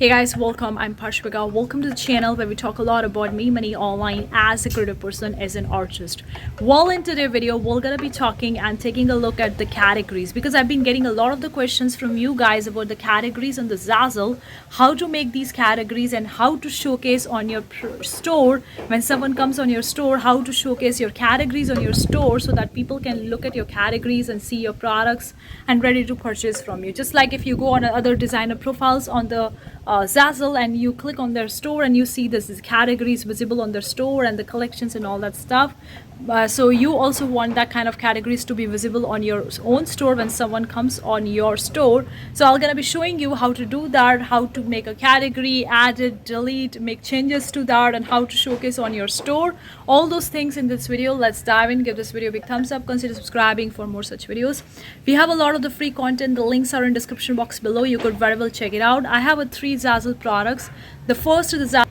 Hey guys, welcome. I'm Parshvika. Welcome to the channel where we talk a lot about me, money online as a creative person, as an artist. Well, in today's video, we're gonna be talking and taking a look at the categories because I've been getting a lot of the questions from you guys about the categories on the Zazzle, how to make these categories and how to showcase on your store when someone comes on your store, how to showcase your categories on your store so that people can look at your categories and see your products and ready to purchase from you. Just like if you go on other designer profiles on the Zazzle and you click on their store and you see this categories visible on their store and the collections and all that stuff. So you also want that kind of categories to be visible on your own store when someone comes on your store. So I'm gonna be showing you how to do that, how to make a category, add it, delete, make changes to that, and how to showcase on your store. All those things in this video. Let's dive in. Give this video a big thumbs up. Consider subscribing for more such videos. We have a lot of the free content. The links are in description box below. You could very well check it out. I have three Zazzle products. The first is the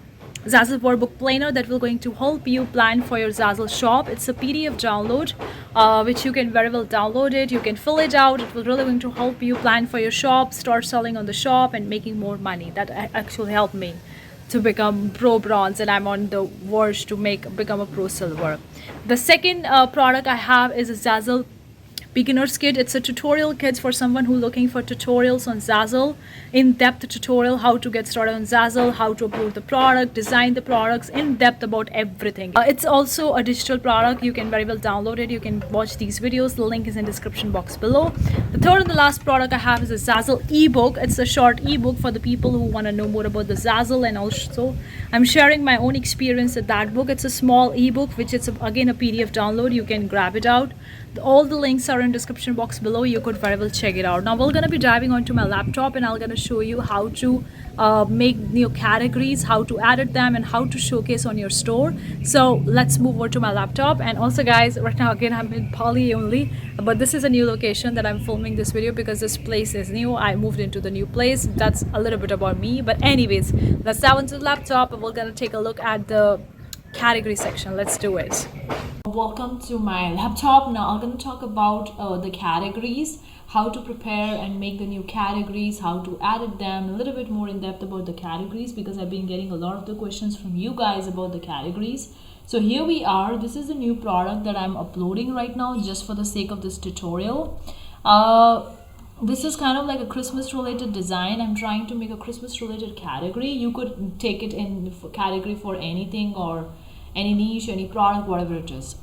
Zazzle workbook planner that will going to help you plan for your Zazzle shop. It's a PDF download which you can very well download it. You can fill it out. It will really going to help you plan for your shop, start selling on the shop and making more money. That actually helped me to become pro bronze, and I'm on the verge to become a pro silver. The second product I have is a Zazzle beginner's kit. It's a tutorial kit for someone who looking for tutorials on Zazzle, in-depth tutorial, how to get started on Zazzle, how to upload the product, design the products, in depth about everything. It's also a digital product. You can very well download it. You can watch these videos. The link is in description box below. The third and the last product I have is a Zazzle ebook. It's a short ebook for the people who want to know more about the Zazzle, and also I'm sharing my own experience with that book. It's a small ebook which is again a PDF download. You can grab it out. All the links are in description box below. You could very well check it out. Now we're going to be diving onto my laptop and I'm going to show you how to make new categories, how to edit them, and how to showcase on your store. So let's move over to my laptop. And also guys, right now again I'm in Bali only, but this is a new location that I'm filming this video because this place is new. I moved into the new place. That's a little bit about me, but anyways, let's dive into the laptop and we're going to take a look at the category section. Let's do it. Welcome to my laptop. Now I'm going to talk about the categories, how to prepare and make the new categories, how to edit them, a little bit more in depth about the categories because I've been getting a lot of the questions from you guys about the categories. So here we are. This is a new product that I'm uploading right now just for the sake of this tutorial. This is kind of like a Christmas related design. I'm trying to make a Christmas related category. You could take it in category for anything or any niche, any product, whatever it is.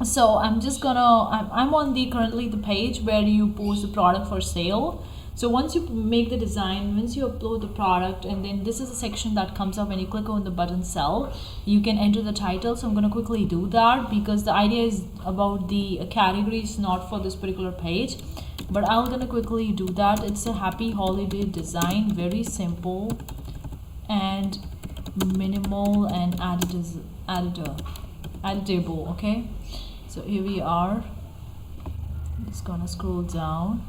So I'm just gonna I'm on currently the page where you post the product for sale. So once you make the design, once you upload the product, and then this is a section that comes up when you click on the button sell, you can enter the title. So I'm going to quickly do that because the idea is about the categories, not for this particular page, but I'm going to quickly do that. It's a happy holiday design, very simple and minimal and editable. Okay, so here we are. I'm just gonna scroll down.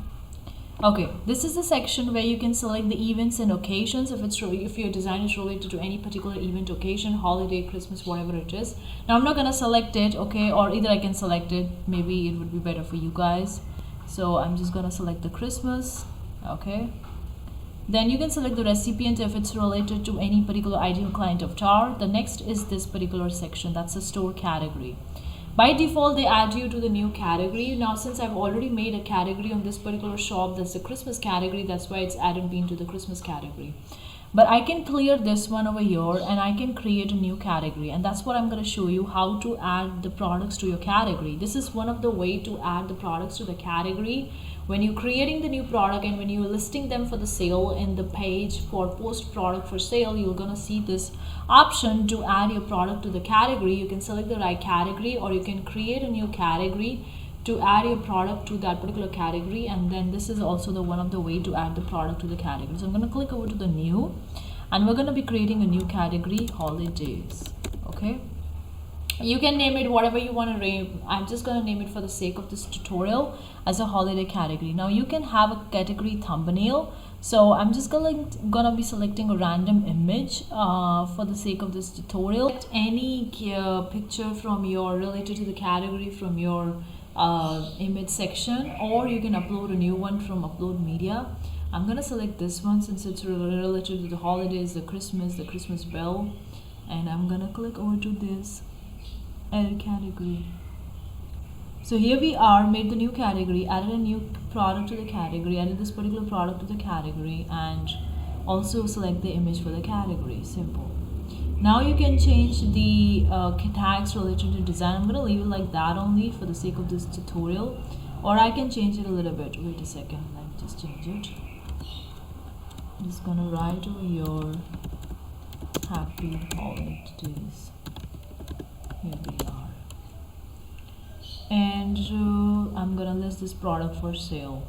Okay, this is the section where you can select the events and occasions if your design is related to any particular event, occasion, holiday, Christmas, whatever it is. Now I'm not gonna select it, okay, or either I can select it. Maybe it would be better for you guys. So I'm just gonna select the Christmas. Okay, then you can select the recipient if it's related to any particular ideal client avatar. The next is this particular section, that's a store category. By default, they add you to the new category. Now, since I've already made a category on this particular shop, that's the Christmas category, that's why it's added me into the Christmas category. But I can clear this one over here and I can create a new category, and that's what I'm going to show you, how to add the products to your category. This is one of the way to add the products to the category. When you're creating the new product and when you're listing them for the sale in the page for post product for sale, you're gonna see this option to add your product to the category. You can select the right category or you can create a new category to add your product to that particular category, and then this is also the one of the way to add the product to the category. So I'm going to click over to the new and we're going to be creating a new category, holidays. Okay, you can name it whatever you want to name. I'm just going to name it for the sake of this tutorial as a holiday category. Now you can have a category thumbnail. So I'm just gonna be selecting a random image for the sake of this tutorial. Any picture from your related to the category from your image section, or you can upload a new one from upload media. I'm gonna select this one since it's related to the holidays, the Christmas bell, and I'm gonna click over to this edit category. So here we are, made the new category, added a new product to the category, added this particular product to the category, and also select the image for the category. Simple. Now you can change the tags related to design. I'm going to leave it like that only for the sake of this tutorial, or I can change it a little bit. Wait a second, let me just change it. I'm just going to write over here, happy holidays. Here we are. And I'm gonna list this product for sale.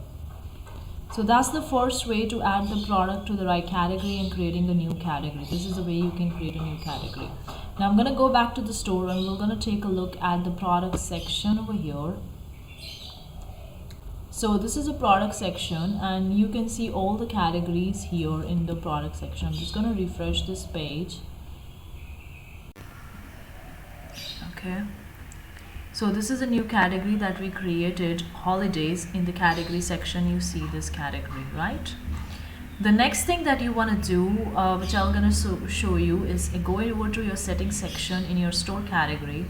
So that's the first way to add the product to the right category and creating a new category. This is the way you can create a new category. Now I'm gonna go back to the store and we're gonna take a look at the product section over here. So this is a product section and you can see all the categories here in the product section. I'm just gonna refresh this page. Okay. So this is a new category that we created, holidays. In the category section you see this category, right? The next thing that you want to do, which I'm going to show you, is go over to your settings section in your store category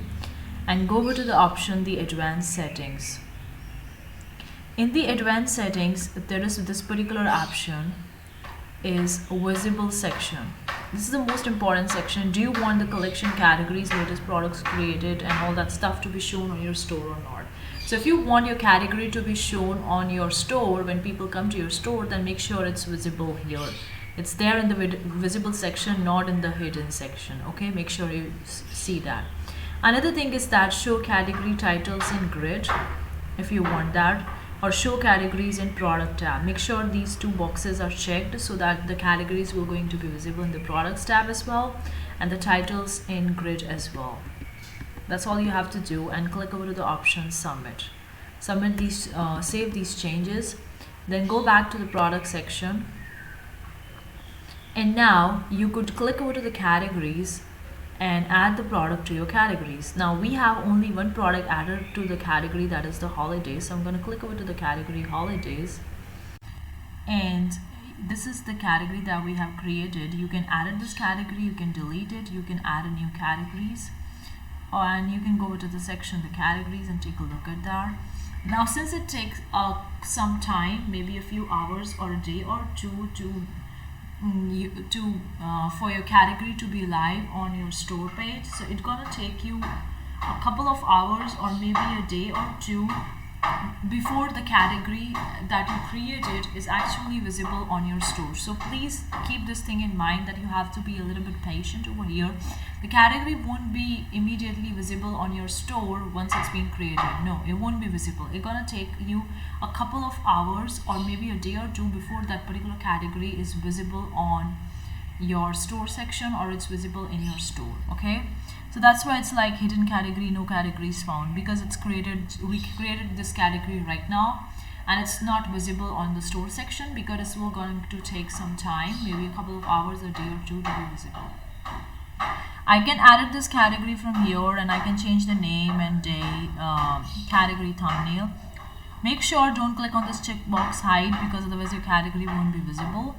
and go over to the option, the advanced settings. In the advanced settings, there is this particular option is visible section. This is the most important section. Do you want the collection categories, latest products created and all that stuff to be shown on your store or not? So if you want your category to be shown on your store when people come to your store, then make sure it's visible here. It's there in the visible section, not in the hidden section. Okay, make sure you see that. Another thing is that show category titles in grid if you want that, or show categories in product tab. Make sure these two boxes are checked so that the categories will going to be visible in the products tab as well and the titles in grid as well. That's all you have to do, and click over to the option submit. Submit these, save these changes, then go back to the product section, and now you could click over to the categories and add the product to your categories. Now we have only one product added to the category, that is the holidays. So I'm going to click over to the category holidays, and this is the category that we have created. You can add this category, you can delete it, you can add a new categories, and you can go over to the section, the categories, and take a look at that. Now since it takes some time, maybe a few hours or a day or two for your category to be live on your store page, so it's gonna take you a couple of hours or maybe a day or two before the category that you created is actually visible on your store. So please keep this thing in mind, that you have to be a little bit patient over here. The category won't be immediately visible on your store once it's been created. No, it won't be visible. It's gonna take you a couple of hours or maybe a day or two before that particular category is visible on your store section or it's visible in your store. Okay, so that's why it's like hidden category, no categories found, because it's created, we created this category right now and it's not visible on the store section because it's going to take some time, maybe a couple of hours, a day or two to be visible. I can edit this category from here and I can change the name and day, category thumbnail. Make sure don't click on this checkbox hide, because otherwise your category won't be visible.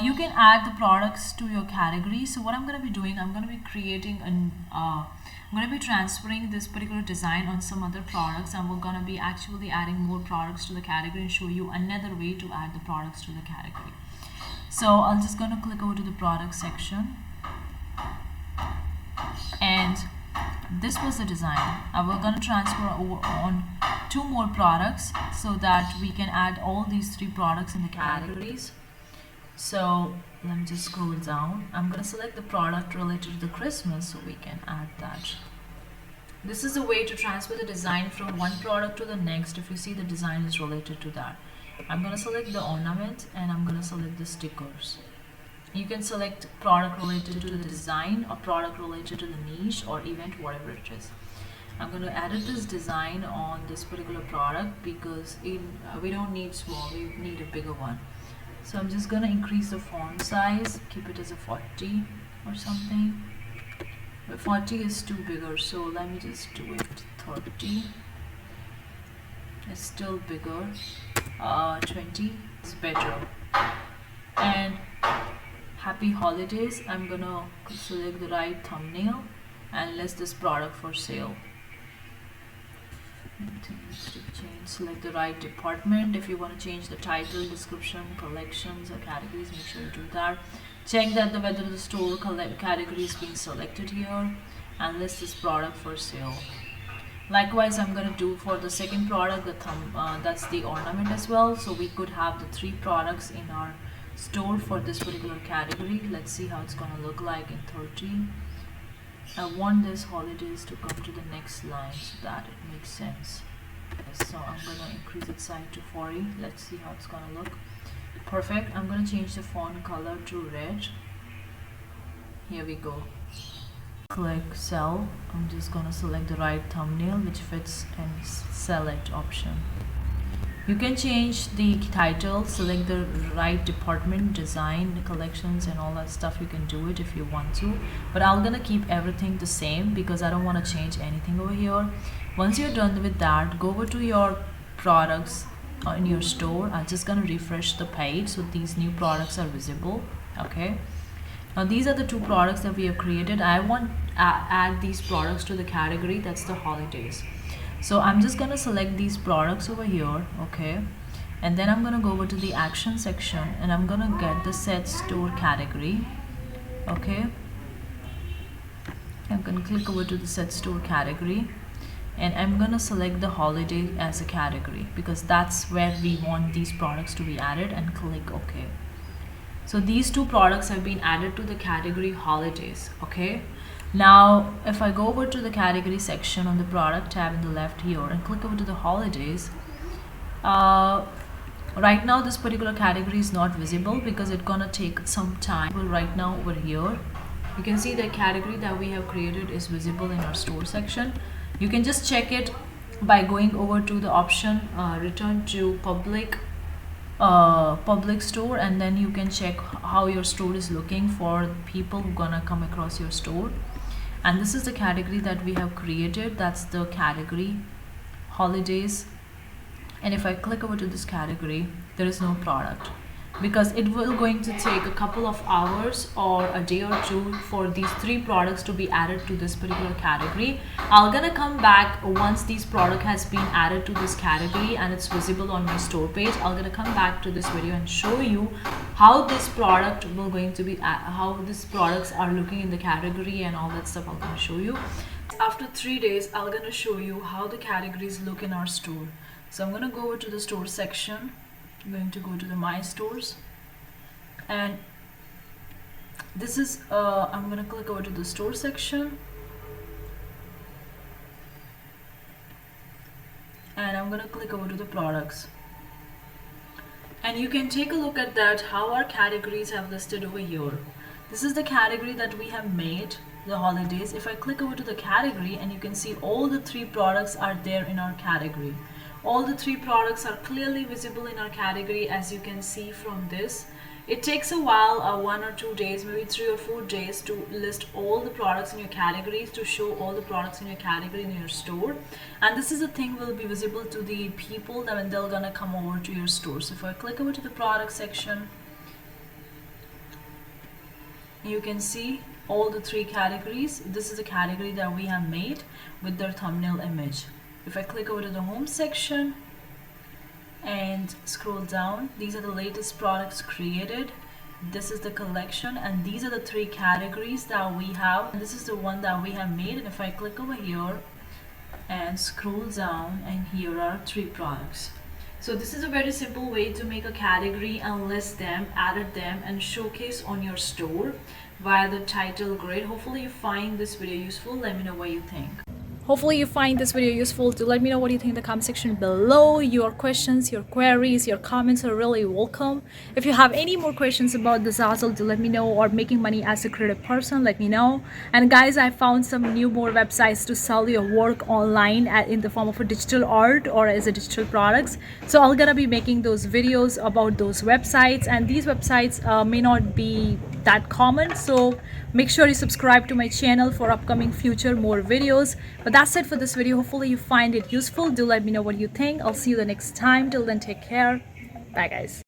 You can add the products to your category. So what I'm going to be doing, I'm going to be creating I'm going to be transferring this particular design on some other products, and we're going to be actually adding more products to the category and show you another way to add the products to the category. So I'm just going to click over to the product section, and this was the design. We're going to transfer over on 2 more products so that we can add all these 3 products in the categories. So let me just scroll down. I'm going to select the product related to the Christmas so we can add that. This is a way to transfer the design from one product to the next if you see the design is related to that. I'm going to select the ornament and I'm going to select the stickers. You can select product related to the design or product related to the niche or event, whatever it is. I'm going to edit this design on this particular product because we don't need small, we need a bigger one. So I'm just going to increase the font size, keep it as a 40 or something. But 40 is too bigger, so let me just do it 30. It's still bigger. 20 is better. and happy holidays. I'm gonna select the right thumbnail and list this product for sale. Select the right department. If you want to change the title, description, collections or categories, make sure you do that. Check that whether the store category is being selected here and list this product for sale. Likewise, I'm going to do for the second product, the that's the ornament as well. So we could have the 3 products in our store for this particular category. Let's see how it's going to look like in 30. I want this holidays to come to the next line so that it makes sense. So I'm going to increase its size to 40. Let's see how it's going to look. Perfect. I'm going to change the font color to red. Here we go. Click cell. I'm just going to select the right thumbnail which fits and select option. You can change the title, select the right department, design, the collections and all that stuff. You can do it if you want to, but I'm gonna keep everything the same because I don't want to change anything over here. Once you're done with that, go over to your products in your store. I'm just gonna refresh the page so these new products are visible. Okay, now these are the 2 products that we have created. I want to add these products to the category that's the holidays. So I'm just gonna select these products over here, okay, and then I'm gonna go over to the action section and I'm gonna get the set store category. Okay, I'm gonna click over to the set store category and I'm gonna select the holiday as a category because that's where we want these products to be added, and click OK. So these 2 products have been added to the category holidays. Okay, now if I go over to the category section on the product tab in the left here and click over to the holidays, right now this particular category is not visible because it's gonna take some time. But right now over here you can see the category that we have created is visible in our store section. You can just check it by going over to the option return to public store, and then you can check how your store is looking for people who gonna come across your store. And this is the category that we have created. That's the category holidays. And if I click over to this category, there is no product because it will going to take a couple of hours or a day or 2 for these 3 products to be added to this particular category. I'm gonna come back once these product has been added to this category and it's visible on my store page. I'm gonna come back to this video and show you how this product will going to be how these products are looking in the category and all that stuff. I'm gonna show you after 3 days. I'm gonna show you how the categories look in our store. So I'm gonna go over to the store section. I'm going to go to the my stores, and this is I'm going to click over to the store section and I'm going to click over to the products, and you can take a look at that how our categories have listed over here. This is the category that we have made, the holidays. If I click over to the category, and you can see all the 3 products are there in our category. All the 3 products are clearly visible in our category, as you can see from this. It takes a while, 1 or 2 days, maybe 3 or 4 days to list all the products in your categories, to show all the products in your category in your store. And this is the thing will be visible to the people that when they're gonna come over to your store. So if I click over to the product section, you can see all the 3 categories. This is a category that we have made with their thumbnail image. If I click over to the home section and scroll down, these are the latest products created. This is the collection, and these are the 3 categories that we have. This is the one that we have made, and if I click over here and scroll down, and here are 3 products. So this is a very simple way to make a category and list them, added them, and showcase on your store via the title grid. Hopefully you find this video useful. Let me know what you think. Hopefully you find this video useful. To let me know what you think in the comment section below. Your questions, your queries, your comments are really welcome. If you have any more questions about the Zazzle, do let me know, or making money as a creative person, let me know. And guys, I found some more websites to sell your work online in the form of a digital art or as a digital products. So I'm gonna be making those videos about those websites, and these websites may not be that common, so make sure you subscribe to my channel for upcoming future more videos. But that's it for this video. Hopefully you find it useful. Do let me know what you think. I'll see you the next time. Till then, take care. Bye guys.